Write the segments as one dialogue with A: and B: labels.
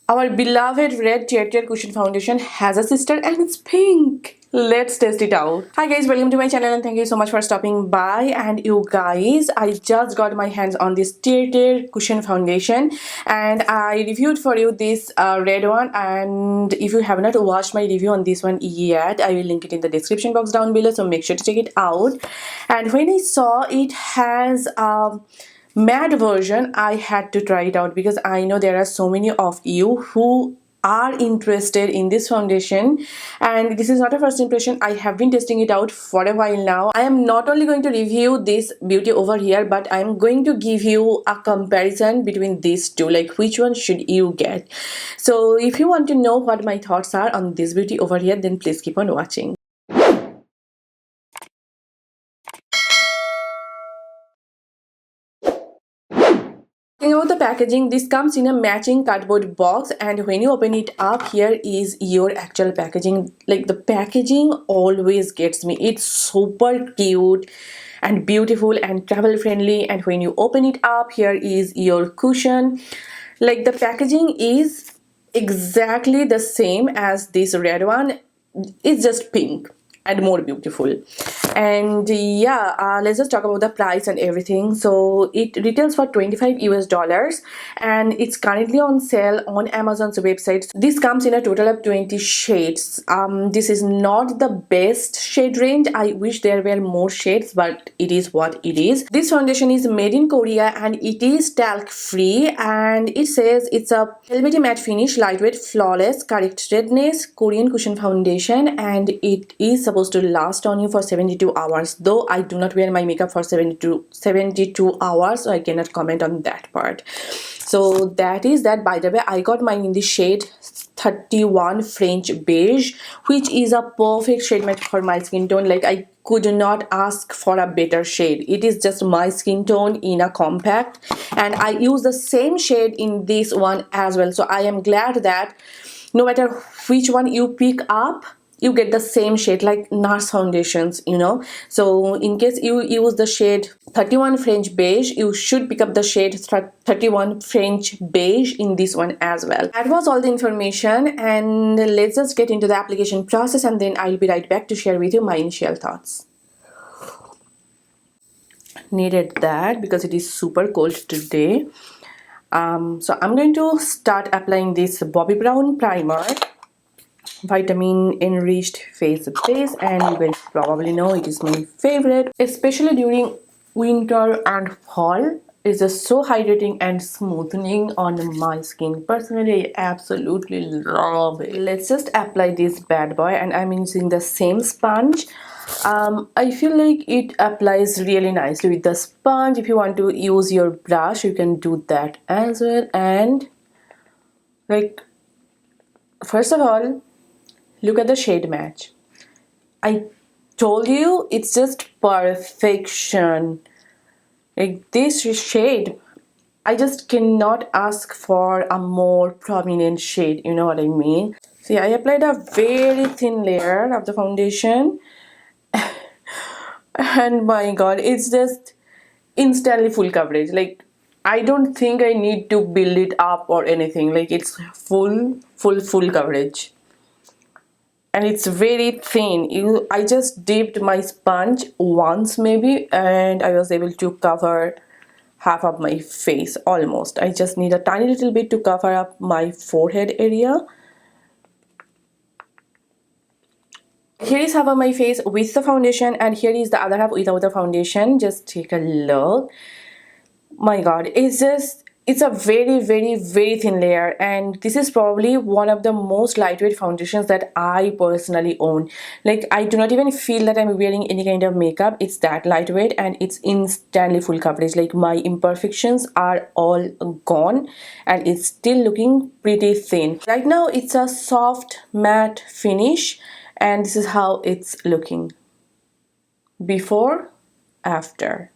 A: Our beloved red TirTir cushion foundation has a sister and it's pink. Let's test it out. Hi guys, welcome to my channel and thank you so much for stopping by. And you guys, I just got my hands on this TirTir cushion foundation and I reviewed for you this red one, and if you have not watched my review on this one yet, I will link it in the description box down below, so make sure to check it out. And when I saw it has matte version, I had to try it out because I know there are so many of you who are interested in this foundation, and this is not a first impression. I have been testing it out for a while now. I am not only going to review this beauty over here, but I am going to give you a comparison between these two, like which one should you get. So if you want to know what my thoughts are on this beauty over here, then please keep on watching. Talking about the packaging, this comes in a matching cardboard box, and when you open it up, here is your actual packaging. Like, the packaging always gets me. It's super cute and beautiful and travel friendly, and when you open it up, here is your cushion. Like, the packaging is exactly the same as this red one. It's just pink and more beautiful. And yeah, let's just talk about the price and everything. So it retails for $25 and it's currently on sale on Amazon's website. This comes in a total of 20 shades. This is not the best shade range. I wish there were more shades, but it is what it is. This foundation is made in Korea and it is talc free, and it says it's a velvety matte finish, lightweight, flawless, correct redness, Korean cushion foundation, and it is supposed to last on you for 72 hours. Though I do not wear my makeup for 72 hours, so I cannot comment on that part. So that is that. By the way, I got mine in the shade 31 French Beige, which is a perfect shade match for my skin tone. Like, I could not ask for a better shade. It is just my skin tone in a compact, and I use the same shade in this one as well. So I am glad that no matter which one you pick up, you get the same shade, like NARS foundations, you know. So in case you use the shade 31 French Beige, you should pick up the shade 31 French Beige in this one as well. That was all the information, and let's just get into the application process, and then I'll be right back to share with you my initial thoughts. Needed that because it is super cold today. So I'm going to start applying this Bobbi Brown primer, vitamin enriched face base, and you guys probably know it is my favorite, especially during winter and fall. It's just so hydrating and smoothing on my skin. Personally, I absolutely love it. Let's just apply this bad boy, and I'm using the same sponge. I feel like it applies really nicely with the sponge. If you want to use your brush, you can do that as well. And like, first of all, look at the shade match. I told you, it's just perfection. Like, this shade, I just cannot ask for a more prominent shade, you know what I mean? See, I applied a very thin layer of the foundation and my god, it's just instantly full coverage. Like, I don't think I need to build it up or anything. Like, it's full coverage. And it's very thin. I just dipped my sponge once maybe, and I was able to cover half of my face almost. I just need a tiny little bit to cover up my forehead area. Here is half of my face with the foundation, and here is the other half without the foundation. Just take a look. My god, it's a very thin layer, and this is probably one of the most lightweight foundations that I personally own. Like, I do not even feel that I'm wearing any kind of makeup. It's that lightweight and it's instantly full coverage. Like, my imperfections are all gone and it's still looking pretty thin. Right now it's a soft matte finish, and this is how it's looking before, after.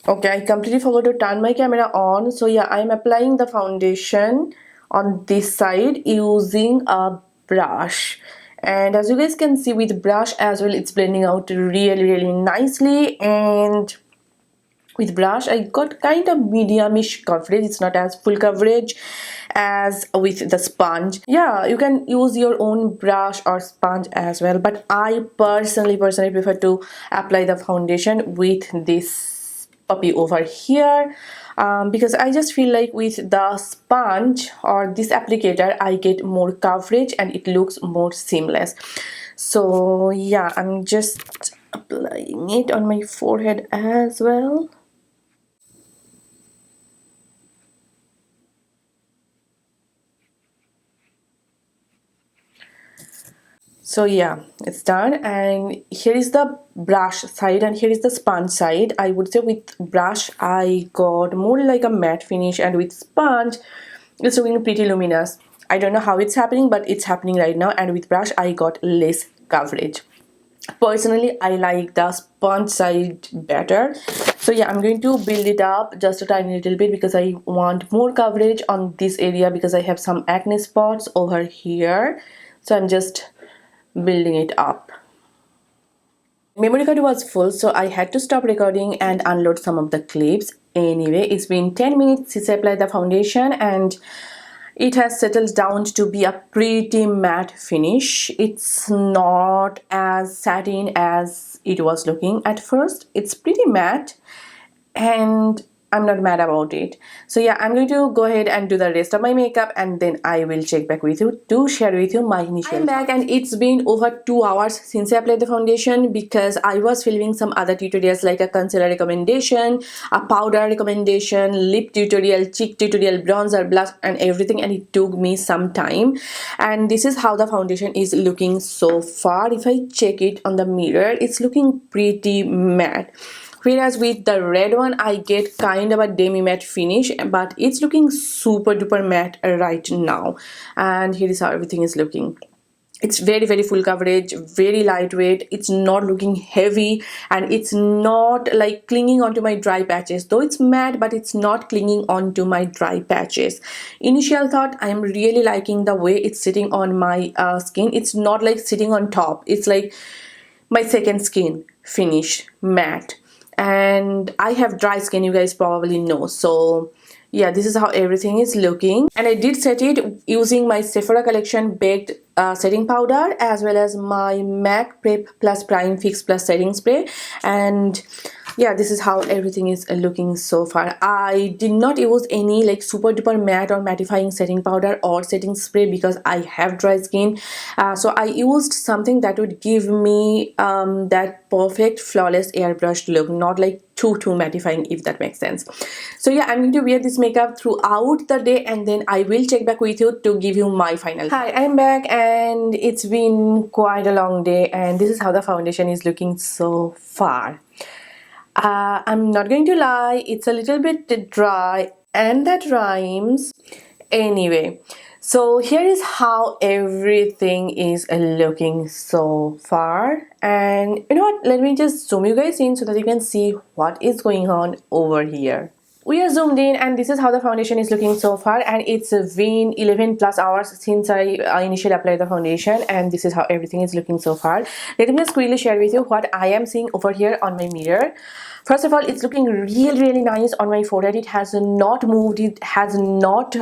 A: Okay, I completely forgot to turn my camera on. So yeah, I'm applying the foundation on this side using a brush. And as you guys can see, with brush as well, it's blending out really nicely. And with brush I got kind of medium-ish coverage. It's not as full coverage as with the sponge. Yeah, you can use your own brush or sponge as well, but I personally prefer to apply the foundation with this puppy over here, because I just feel like with the sponge or this applicator I get more coverage and it looks more seamless. So yeah, I'm just applying it on my forehead as well. So yeah, it's done, and here is the brush side and here is the sponge side. I would say with brush I got more like a matte finish, and with sponge it's looking pretty luminous. I don't know how it's happening, but it's happening right now, and with brush I got less coverage. Personally I like the sponge side better. So yeah, I'm going to build it up just a tiny little bit because I want more coverage on this area because I have some acne spots over here. So I'm just building it up. Memory card was full, so I had to stop recording and unload some of the clips. Anyway, it's been 10 minutes since I applied the foundation and it has settled down to be a pretty matte finish. It's not as satin as it was looking at first. It's pretty matte and I'm not mad about it. So yeah, I'm going to go ahead and do the rest of my makeup and then I will check back with you to share with you my initial I'm back and it's been over 2 hours since I applied the foundation because I was filming some other tutorials like a concealer recommendation, a powder recommendation, lip tutorial, cheek tutorial, bronzer, blush and everything, and it took me some time. And this is how the foundation is looking so far. If I check it on the mirror, it's looking pretty matte. Whereas with the red one I get kind of a demi matte finish, but it's looking super duper matte right now. And here is how everything is looking. It's very full coverage, very lightweight. It's not looking heavy and it's not like clinging onto my dry patches, though it's matte, but it's not clinging onto my dry patches. Initial thought, I'm really liking the way it's sitting on my skin. It's not like sitting on top, it's like my second skin finish, matte. And I have dry skin, you guys probably know. So yeah, this is how everything is looking. And I did set it using my Sephora collection baked setting powder as well as my MAC Prep Plus Prime Fix Plus setting spray. And yeah, this is how everything is looking so far. I did not use any like super duper matte or mattifying setting powder or setting spray because I have dry skin. So I used something that would give me that perfect flawless airbrushed look, not like too mattifying, if that makes sense. So yeah, I'm going to wear this makeup throughout the day and then I will check back with you to give you my final. Hi, I'm back and it's been quite a long day and this is how the foundation is looking so far. I'm not going to lie, it's a little bit dry and that rhymes. Anyway, so here is how everything is looking so far. And you know what, let me just zoom you guys in so that you can see what is going on over here. We are zoomed in and this is how the foundation is looking so far, and it's been 11 plus hours since I initially applied the foundation, and this is how everything is looking so far. Let me just quickly share with you what I am seeing over here on my mirror. First of all, it's looking really nice on my forehead. It has not moved, it has not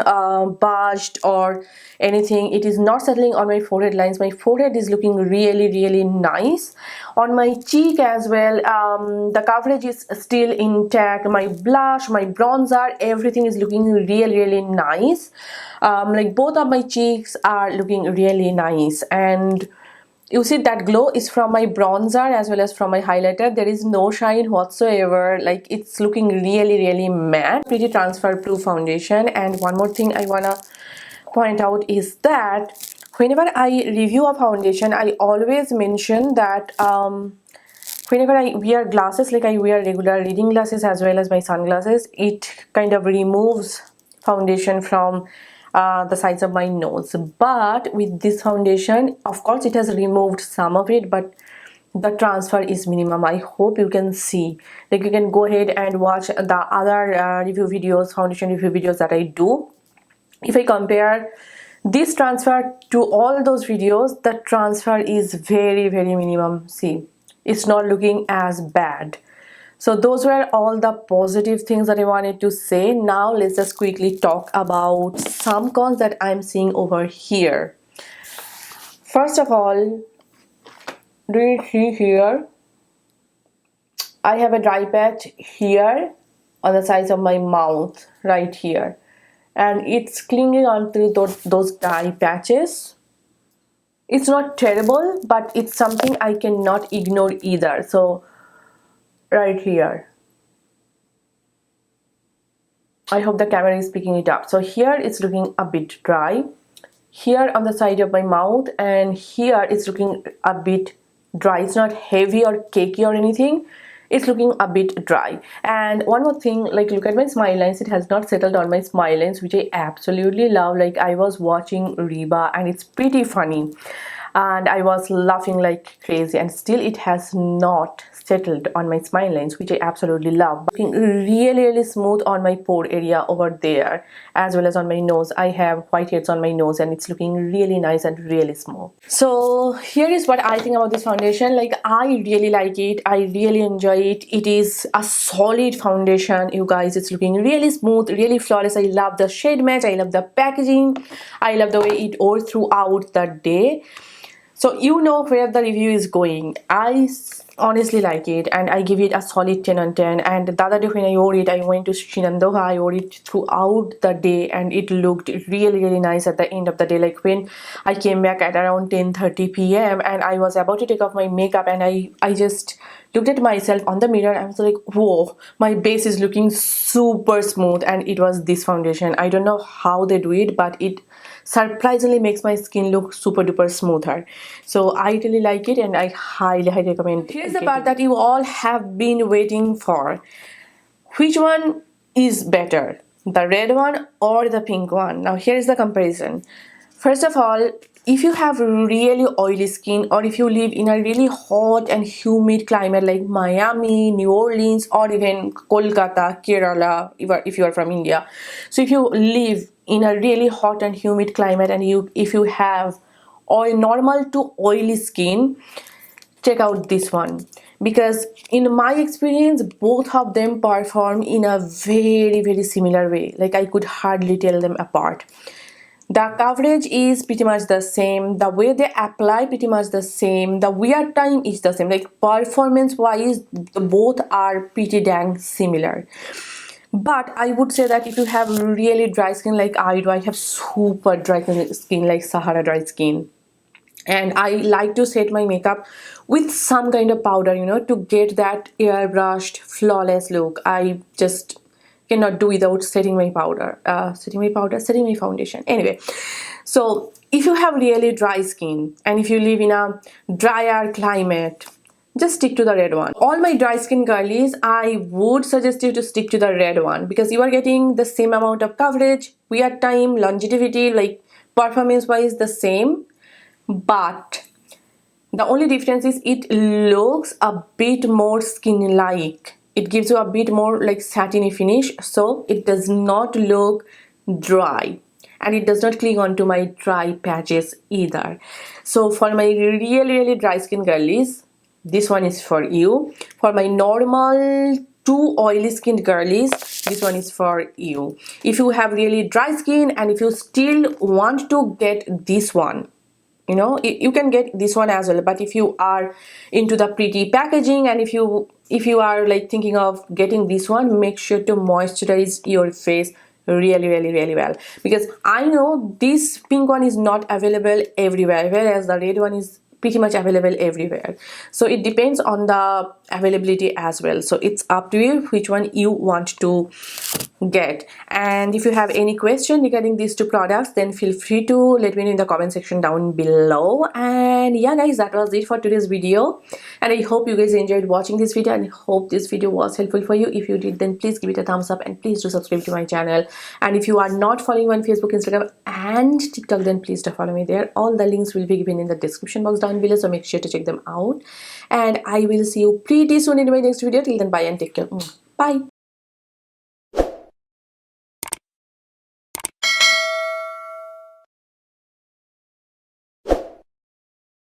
A: budged or anything. It is not settling on my forehead lines. My forehead is looking really nice. On my cheek as well, the coverage is still intact. My blush, my bronzer, everything is looking really nice. Like both of my cheeks are looking really nice, and you see that glow is from my bronzer as well as from my highlighter. There is no shine whatsoever. Like it's looking really matte. Pretty transfer proof foundation. And one more thing I wanna point out is that whenever I review a foundation, I always mention that whenever I wear glasses, like I wear regular reading glasses as well as my sunglasses, it kind of removes foundation from the sides of my nose. But with this foundation, of course it has removed some of it, but the transfer is minimum. I hope you can see, like you can go ahead and watch the other review videos, foundation review videos that I do. If I compare this transfer to all those videos, the transfer is very minimum. See, it's not looking as bad. So those were all the positive things that I wanted to say. Now let's just quickly talk about some cons that I'm seeing over here. First of all, do you see here? I have a dry patch here on the sides of my mouth, right here. And it's clinging onto those dry patches. It's not terrible, but it's something I cannot ignore either. So, right here. I hope the camera is picking it up. So here it's looking a bit dry. Here on the side of my mouth, and here it's looking a bit dry. It's not heavy or cakey or anything. It's looking a bit dry. And one more thing, like look at my smile lines. It has not settled on my smile lines, which I absolutely love. Like I was watching Reba and it's pretty funny. And I was laughing like crazy, and still it has not settled on my smile lines, which I absolutely love. Looking really smooth on my pore area over there, as well as on my nose. I have whiteheads on my nose and it's looking really nice and really smooth. So here is what I think about this foundation. Like I really like it. I really enjoy it. It is a solid foundation, you guys. It's looking really smooth, really flawless. I love the shade match. I love the packaging. I love the way it wore throughout the day. So you know where the review is going. I honestly like it and I give it a solid 10 on 10. And the other day when I wore it, I went to Shenandoah. I wore it throughout the day and it looked really nice at the end of the day. Like when I came back at around 10:30 p.m. and I was about to take off my makeup, and I just looked at myself on the mirror. I was like, whoa, my base is looking super smooth. And it was this foundation. I don't know how they do it, but it surprisingly makes my skin look super duper smoother. So I really like it and I highly recommend it. Here's the part that you all have been waiting for. Which one is better, the red one or the pink one? Now here is the comparison. First of all, if you have really oily skin, or if you live in a really hot and humid climate like Miami, New Orleans, or even Kolkata, Kerala, if you are from India. So if you live in a really hot and humid climate, and if you have normal to oily skin, check out this one, because in my experience both of them perform in a very similar way. Like I could hardly tell them apart. The coverage is pretty much the same, the way they apply pretty much the same, the wear time is the same. Like performance wise both are pretty dang similar. But I would say that if you have really dry skin like I do, I have super dry skin, like Sahara dry skin, and I like to set my makeup with some kind of powder, to get that airbrushed flawless look. I just cannot do without setting my foundation. Anyway, so if you have really dry skin and if you live in a drier climate, just stick to the red one. All my dry skin girlies, I would suggest you to stick to the red one, because you are getting the same amount of coverage, wear time, longevity, like performance wise the same. But the only difference is it looks a bit more skin-like. It gives you a bit more like satiny finish, so it does not look dry and it does not cling onto my dry patches either. So for my really dry skin girlies, this one is for you. For my normal to oily skinned girlies, this one is for you. If you have really dry skin and if you still want to get this one, you can get this one as well. But if you are into the pretty packaging and if you are like thinking of getting this one, make sure to moisturize your face really well, because I know this pink one is not available everywhere, whereas the red one is pretty much available everywhere. So it depends on the availability as well. So it's up to you which one you want to get. And if you have any question regarding these two products, then feel free to let me know in the comment section down below. And yeah guys, that was it for today's video, and I hope you guys enjoyed watching this video and I hope this video was helpful for you. If you did, then please give it a thumbs up and please do subscribe to my channel. And if you are not following me on Facebook, Instagram and TikTok, then please do follow me there. All the links will be given in the description box down below, so make sure to check them out. And I will see you pretty soon in my next video. Till then, bye and take care. Bye.